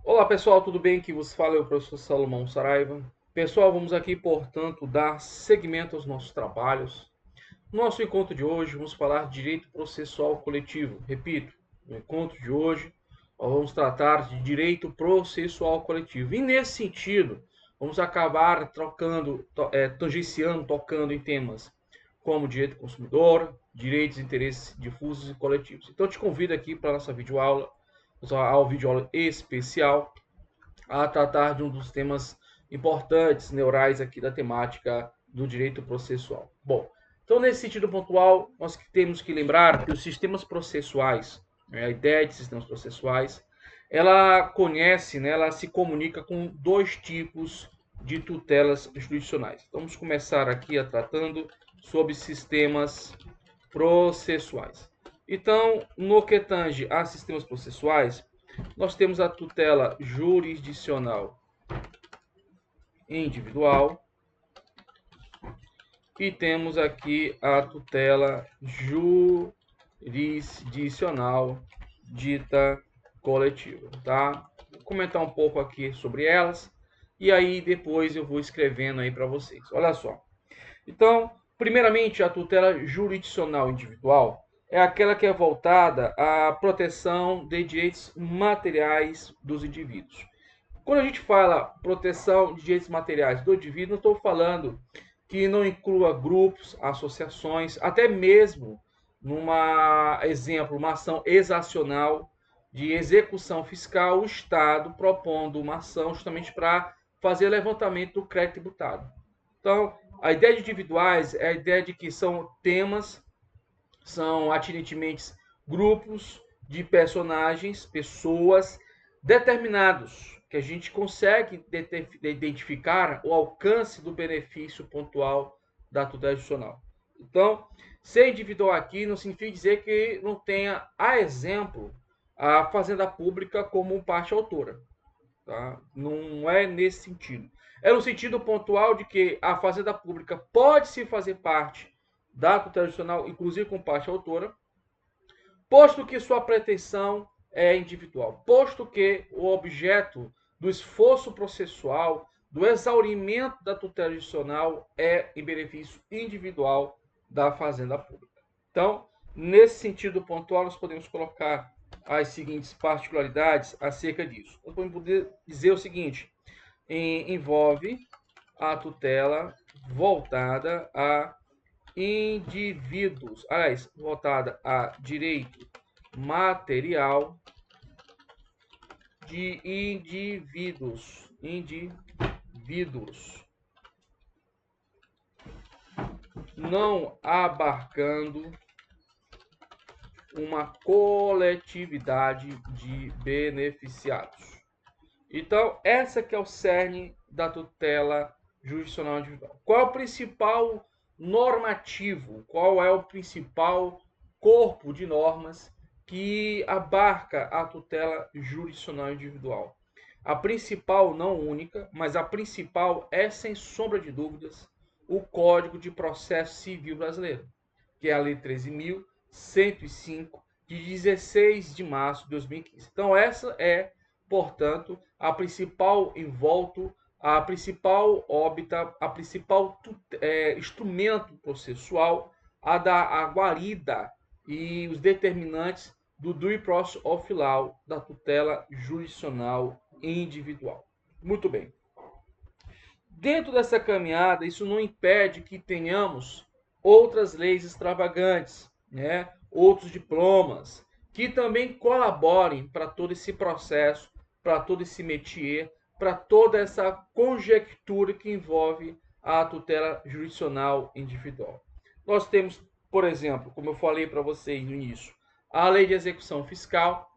Olá pessoal, tudo bem? Que vos fala é o professor Salomão Saraiva. Pessoal, vamos aqui, portanto, dar seguimento aos nossos trabalhos. No nosso encontro de hoje, vamos falar de direito processual coletivo. Repito, no encontro de hoje, nós vamos tratar de direito processual coletivo. E nesse sentido, vamos acabar tangenciando, tocando em temas como direito do consumidor, direitos e interesses difusos e coletivos. Então, eu te convido aqui para a nossa videoaula, ao videoaula especial, a tratar de um dos temas importantes, neurais aqui da temática do direito processual. Bom, então nesse sentido pontual, nós temos que lembrar que os sistemas processuais, a ideia de sistemas processuais, ela conhece, né, ela se comunica com dois tipos de tutelas jurisdicionais. Então, vamos começar aqui tratando sobre sistemas processuais. Então, no que tange a sistemas processuais, nós temos a tutela jurisdicional individual e temos aqui a tutela jurisdicional dita coletiva, tá? Vou comentar um pouco aqui sobre elas e aí depois eu vou escrevendo aí para vocês. Olha só. Então, primeiramente, a tutela jurisdicional individual é aquela que é voltada à proteção de direitos materiais dos indivíduos. Quando a gente fala proteção de direitos materiais do indivíduo, não estou falando que não inclua grupos, associações, até mesmo numa exemplo, uma ação exacional de execução fiscal, o Estado propondo uma ação justamente para fazer levantamento do crédito tributário. Então, a ideia de individuais é a ideia de que são temas, são atinentemente grupos de personagens, pessoas determinados, que a gente consegue identificar o alcance do benefício pontual da tutela judicial. Então, ser individual aqui não significa dizer que não tenha, a exemplo, a Fazenda Pública como parte autora. Tá? Não é nesse sentido. É no sentido pontual de que a Fazenda Pública pode se fazer parte da tutela judicial, inclusive com parte autora, posto que sua pretensão é individual, posto que o objeto do esforço processual, do exaurimento da tutela judicial é em benefício individual da Fazenda Pública. Então, nesse sentido pontual, nós podemos colocar as seguintes particularidades acerca disso. Nós podemos poder dizer o seguinte: envolve a tutela voltada a indivíduos, aliás, voltada a direito material de indivíduos, não abarcando uma coletividade de beneficiados. Então, essa que é o cerne da tutela jurisdicional individual. Qual é o principal normativo? Qual é o principal corpo de normas que abarca a tutela jurisdicional individual? A principal, não única, mas a principal é, sem sombra de dúvidas, o Código de Processo Civil Brasileiro, que é a Lei 13.105, de 16 de março de 2015. Então, essa é, portanto, a principal envolto, a principal óbita, a principal instrumento processual, a guarida e os determinantes do due process of law, da tutela jurisdicional individual. Muito bem. Dentro dessa caminhada, isso não impede que tenhamos outras leis extravagantes, né? Outros diplomas, que também colaborem para todo esse processo, para todo esse métier, para toda essa conjectura que envolve a tutela jurisdicional individual. Nós temos, por exemplo, como eu falei para vocês no início, a lei de execução fiscal.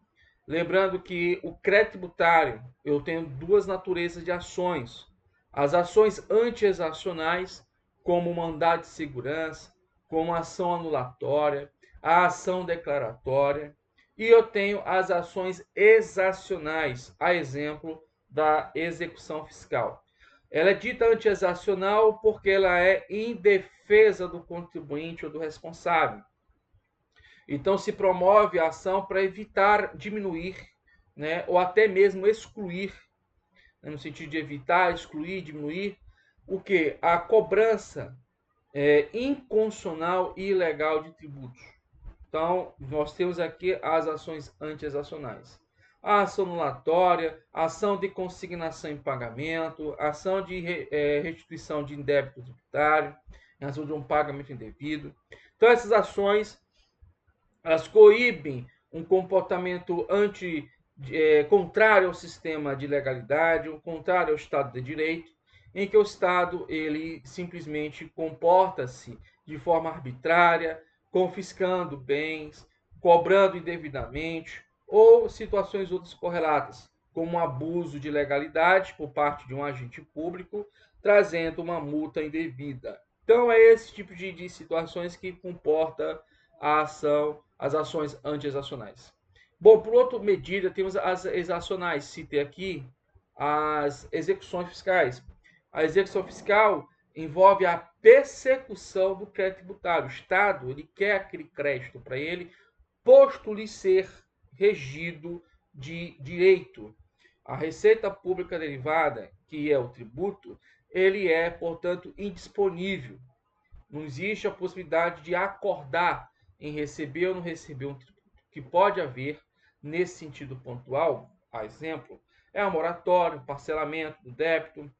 Lembrando que o crédito tributário, eu tenho duas naturezas de ações: as ações anti-exacionais, como mandado de segurança, como ação anulatória, a ação declaratória, e eu tenho as ações exacionais, a exemplo da execução fiscal. Ela é dita anti-exacional porque ela é em defesa do contribuinte ou do responsável. Então, se promove a ação para evitar diminuir né, ou até mesmo excluir, né, no sentido de evitar, excluir, diminuir, o que? A cobrança inconstitucional e ilegal de tributos. Então, nós temos aqui as ações anti-exacionais. A ação anulatória, ação de consignação em pagamento, ação de restituição de indébito tributário, em razão de um pagamento indevido. Então, essas ações, elas coíbem um comportamento contrário ao sistema de legalidade, contrário ao Estado de Direito, em que o Estado ele simplesmente comporta-se de forma arbitrária, confiscando bens, cobrando indevidamente, ou situações outras correlatas, como um abuso de legalidade por parte de um agente público, trazendo uma multa indevida. Então, é esse tipo de situações que comporta a ação, as ações anti-exacionais. Bom, por outra medida, temos as exacionais. Citei aqui as execuções fiscais. A execução fiscal envolve a persecução do crédito tributário. O Estado ele quer aquele crédito para ele, posto-lhe ser regido de direito. A receita pública derivada, que é o tributo, ele é, portanto, indisponível. Não existe a possibilidade de acordar em receber ou não receber um tributo. O que pode haver nesse sentido pontual, a exemplo, é a moratória, o parcelamento do débito,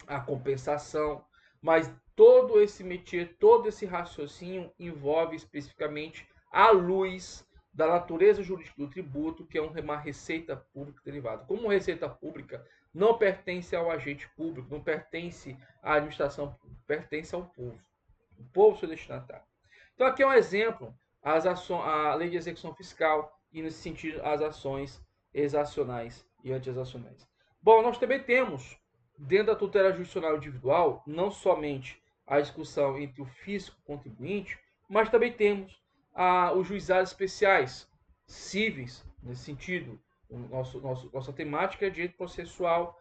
a compensação, mas todo esse métier, todo esse raciocínio envolve especificamente a luz da natureza jurídica do tributo, que é uma receita pública derivada. Como receita pública não pertence ao agente público, não pertence à administração pública, pertence ao povo. O povo seu destinatário. Então aqui é um exemplo, a lei de execução fiscal e nesse sentido as ações exacionais e anti-exacionais. Bom, nós também temos dentro da tutela jurisdicional individual, não somente a discussão entre o fisco e o contribuinte, mas também temos os juizados especiais, cíveis, nesse sentido. Nossa temática é direito processual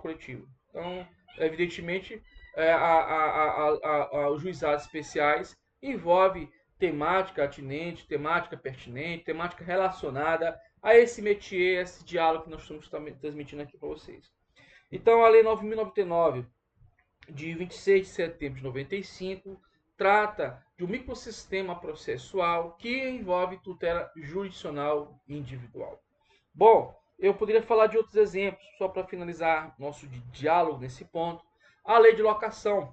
coletivo. Então, evidentemente, os juizados especiais envolve temática atinente, temática pertinente, temática relacionada a esse métier, esse diálogo que nós estamos transmitindo aqui para vocês. Então, a Lei 9.099, de 26 de setembro de 95, trata de um microsistema processual que envolve tutela jurisdicional individual. Bom, eu poderia falar de outros exemplos, só para finalizar nosso diálogo nesse ponto. A Lei de Locação,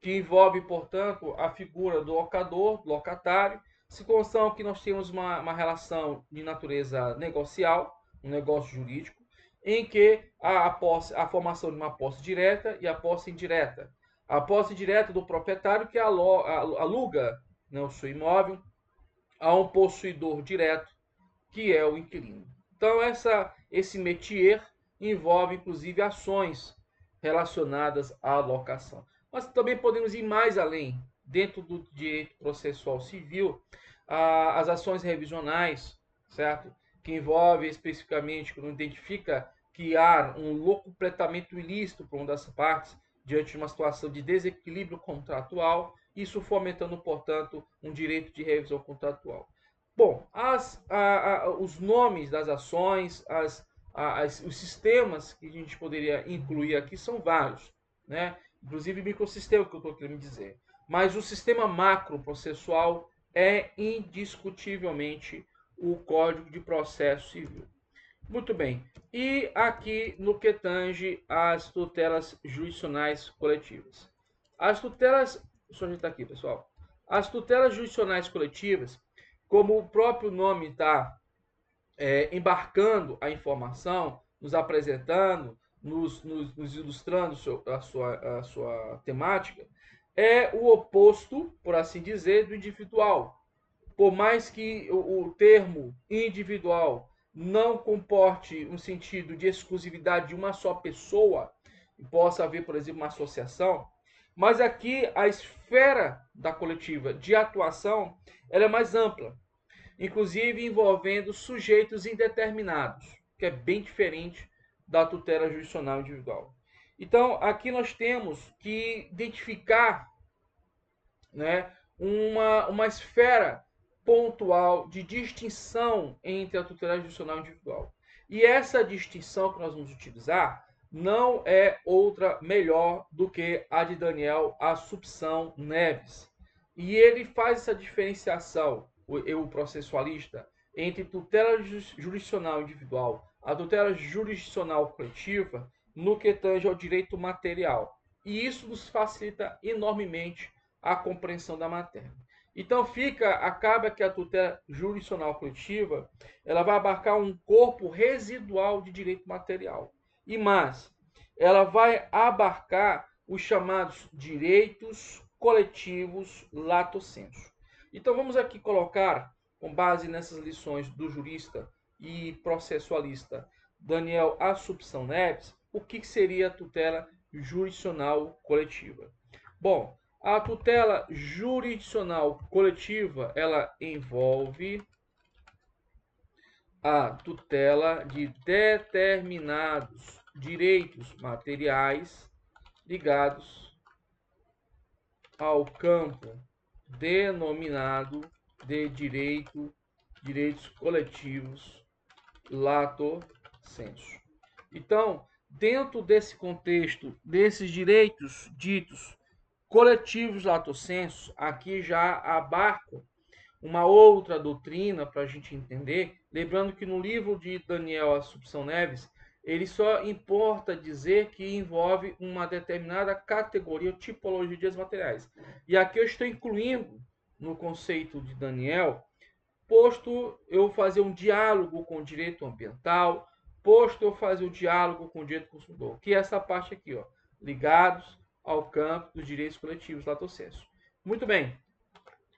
que envolve, portanto, a figura do locador, do locatário, situação que nós temos uma relação de natureza negocial, um negócio jurídico, em que a formação de uma posse direta e a posse indireta. A posse direta do proprietário que aluga, né, o seu imóvel a um possuidor direto, que é o inquilino. Então, esse métier envolve, inclusive, ações relacionadas à locação. Mas também podemos ir mais além, dentro do direito processual civil, as ações revisionais, certo? Que envolve especificamente, quando identifica que há um completamento ilícito por uma das partes diante de uma situação de desequilíbrio contratual, isso fomentando, portanto, um direito de revisão contratual. Bom, os nomes das ações, os sistemas que a gente poderia incluir aqui são vários, né? Inclusive microsistema que eu estou querendo dizer. Mas o sistema macro processual é indiscutivelmente o Código de Processo Civil. Muito bem. E aqui no que tange às tutelas jurisdicionais coletivas. As tutelas. Deixa eu ajeitar aqui, pessoal. As tutelas jurisdicionais coletivas, como o próprio nome está embarcando a informação, nos apresentando, nos ilustrando a sua temática, é o oposto, por assim dizer, do individual. Por mais que o termo individual não comporte um sentido de exclusividade de uma só pessoa, possa haver, por exemplo, uma associação, mas aqui a esfera da coletiva de atuação ela é mais ampla, inclusive envolvendo sujeitos indeterminados, que é bem diferente da tutela jurisdicional individual. Então, aqui nós temos que identificar, né, uma esfera pontual de distinção entre a tutela judicial individual. E essa distinção que nós vamos utilizar não é outra melhor do que a de Daniel Assumpção Neves. E ele faz essa diferenciação, o processualista, entre tutela jurisdicional individual a tutela jurisdicional coletiva no que tange ao direito material. E isso nos facilita enormemente a compreensão da matéria. Então acaba que a tutela jurisdicional coletiva, ela vai abarcar um corpo residual de direito material. E mais, ela vai abarcar os chamados direitos coletivos lato sensu. Então vamos aqui colocar, com base nessas lições do jurista e processualista Daniel Assumpção Neves, o que seria a tutela jurisdicional coletiva. Bom, a tutela jurisdicional coletiva, ela envolve a tutela de determinados direitos materiais ligados ao campo denominado de direitos coletivos lato sensu. Então, dentro desse contexto, desses direitos ditos coletivos lato sensu, aqui já abarco uma outra doutrina para a gente entender, lembrando que no livro de Daniel Assumpção Neves, ele só importa dizer que envolve uma determinada categoria ou tipologia de direitos materiais. E aqui eu estou incluindo no conceito de Daniel, posto eu fazer um diálogo com o direito ambiental, posto eu fazer o diálogo com o direito do consumidor, que é essa parte aqui, ó, ligados ao campo dos direitos coletivos lato sensu. Muito bem.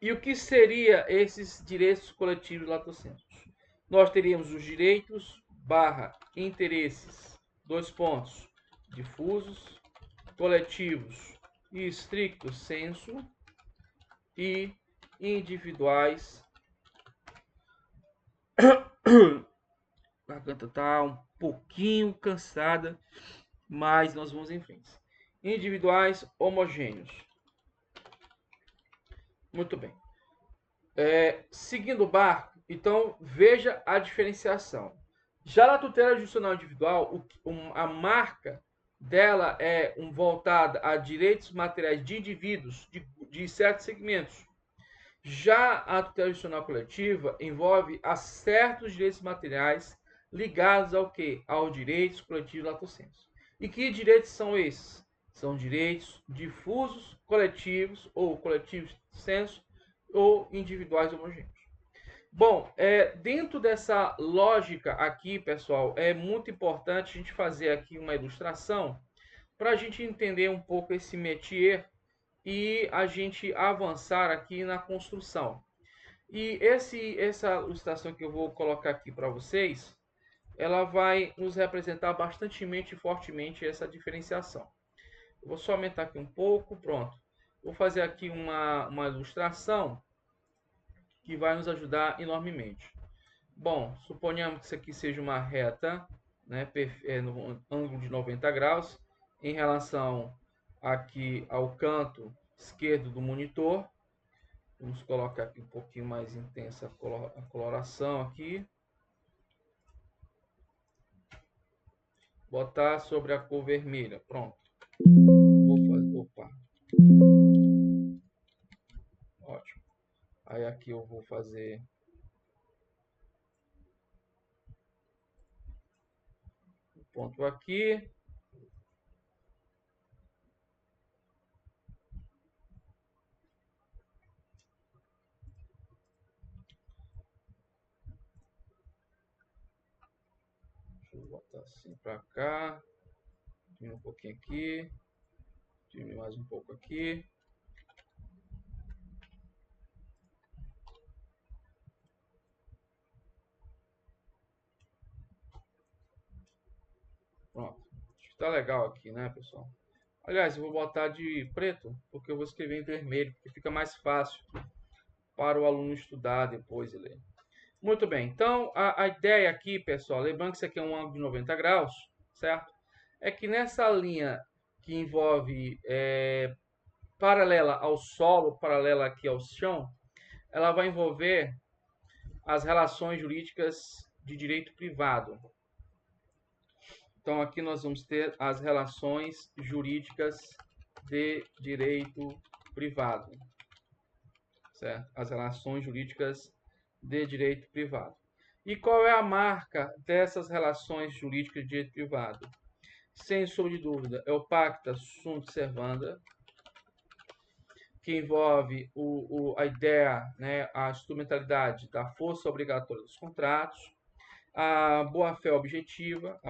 E o que seria esses direitos coletivos lato sensu? Nós teríamos os direitos / interesses, difusos, coletivos e stricto sensu e individuais. A garganta está um pouquinho cansada, mas nós vamos em frente. Individuais homogêneos. Muito bem. Seguindo o barco, então veja a diferenciação. Já na tutela judicial individual, a marca dela é voltada a direitos materiais de indivíduos de certos segmentos. Já a tutela judicial coletiva envolve a certos direitos materiais ligados ao quê? Aos direitos coletivos lato sensu. E que direitos são esses? São direitos difusos, coletivos ou coletivos sensu ou individuais homogêneos. Bom, dentro dessa lógica aqui, pessoal, é muito importante a gente fazer aqui uma ilustração para a gente entender um pouco esse métier e a gente avançar aqui na construção. E essa ilustração que eu vou colocar aqui para vocês, ela vai nos representar bastante e fortemente essa diferenciação. Eu vou só aumentar aqui um pouco, pronto. Vou fazer aqui uma ilustração que vai nos ajudar enormemente. Bom, suponhamos que isso aqui seja uma reta, né, no ângulo de 90 graus, em relação aqui ao canto esquerdo do monitor. Vamos colocar aqui um pouquinho mais intensa a coloração aqui. Botar sobre a cor vermelha. Pronto. Vou fazer. Opa. Ótimo. Aí aqui eu vou fazer um ponto aqui. Deixa eu botar assim para cá. Diminuir um pouquinho aqui. Diminuir mais um pouco aqui. Pronto. Acho que tá legal aqui, né, pessoal? Aliás, eu vou botar de preto, porque eu vou escrever em vermelho, porque fica mais fácil para o aluno estudar depois e ler. Muito bem, então a ideia aqui, pessoal, lembrando que isso aqui é um ângulo de 90 graus, certo? É que nessa linha que envolve paralela ao solo, paralela aqui ao chão, ela vai envolver as relações jurídicas de direito privado. Então, aqui nós vamos ter as relações jurídicas de direito privado, certo? As relações jurídicas de direito privado. E qual é a marca dessas relações jurídicas de direito privado? Sem sombra de dúvida, é o pacta sunt servanda, que envolve a ideia, né, a instrumentalidade da força obrigatória dos contratos, a boa-fé objetiva,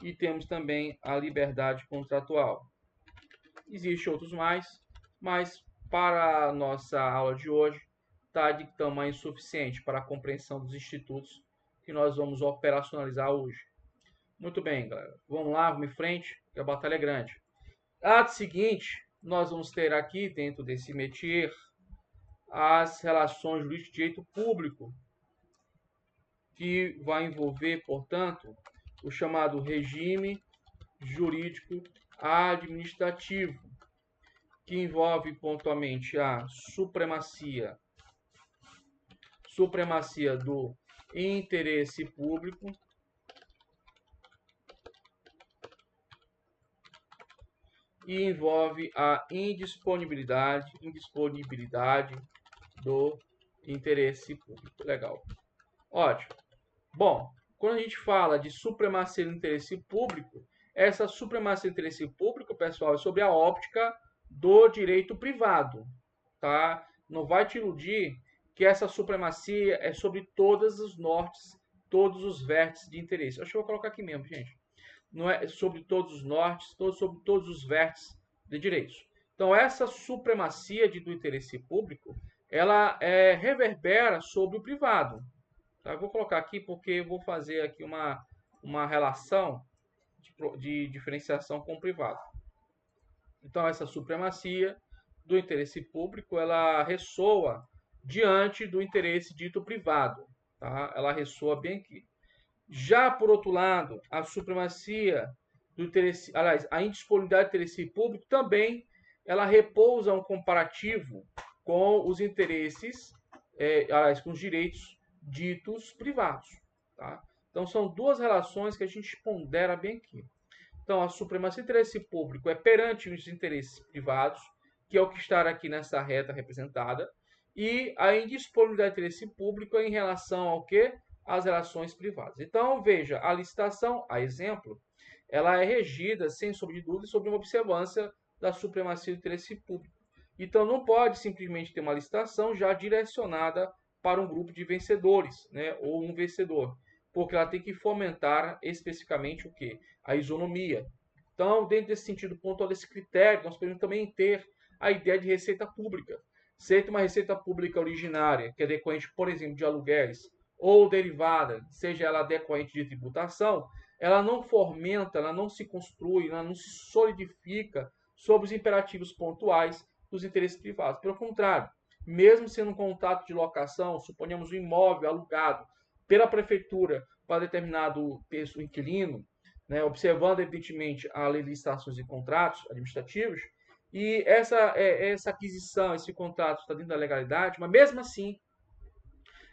e temos também a liberdade contratual. Existem outros mais, mas para a nossa aula de hoje está de tamanho suficiente para a compreensão dos institutos que nós vamos operacionalizar hoje. Muito bem, galera. Vamos lá, vamos em frente, que a batalha é grande. Ato seguinte, nós vamos ter aqui, dentro desse métier, as relações jurídicas de direito público, que vai envolver, portanto, o chamado regime jurídico administrativo, que envolve pontualmente a supremacia do interesse público, e envolve a indisponibilidade do interesse público. Legal. Ótimo. Bom, quando a gente fala de supremacia do interesse público, essa supremacia do interesse público, pessoal, é sobre a óptica do direito privado, tá? Não vai te iludir que essa supremacia é sobre todos os nortes, todos os vértices de interesse. Acho que eu vou colocar aqui mesmo, gente. Não é sobre todos os nortes, sobre todos os vértices de direitos. Então, essa supremacia do interesse público, ela reverbera sobre o privado. Tá? Eu vou colocar aqui porque eu vou fazer aqui uma relação de diferenciação com o privado. Então, essa supremacia do interesse público, ela ressoa diante do interesse dito privado. Tá? Ela ressoa bem aqui. Já, por outro lado, a supremacia do interesse, aliás, a indisponibilidade do interesse público também, ela repousa um comparativo com os interesses, aliás, com os direitos ditos privados. Tá? Então, são duas relações que a gente pondera bem aqui. Então, a supremacia do interesse público é perante os interesses privados, que é o que está aqui nessa reta representada, e a indisponibilidade do interesse público é em relação ao quê? As relações privadas. Então, veja, a licitação, a exemplo, ela é regida, sem sombra de dúvida, sobre uma observância da supremacia do interesse público. Então, não pode simplesmente ter uma licitação já direcionada para um grupo de vencedores, né, ou um vencedor, porque ela tem que fomentar especificamente o quê? A isonomia. Então, dentro desse sentido pontual, desse critério, nós podemos também ter a ideia de receita pública. Seja uma receita pública originária, que é decorrente, por exemplo, de aluguéis, ou derivada, seja ela decorrente de tributação, ela não fomenta, ela não se construi, ela não se solidifica sobre os imperativos pontuais dos interesses privados. Pelo contrário, mesmo sendo um contrato de locação, suponhamos um imóvel alugado pela prefeitura para determinado texto inquilino, né, observando evidentemente a lei de licitações e contratos administrativos, e essa aquisição, esse contrato está dentro da legalidade, mas mesmo assim,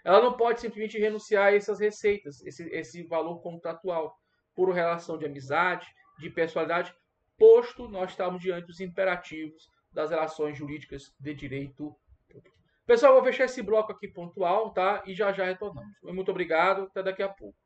ela não pode simplesmente renunciar a essas receitas, esse valor contratual, por relação de amizade, de pessoalidade, posto nós estamos diante dos imperativos das relações jurídicas de direito público. Pessoal, eu vou fechar esse bloco aqui pontual, tá? E já retornamos. Muito obrigado, até daqui a pouco.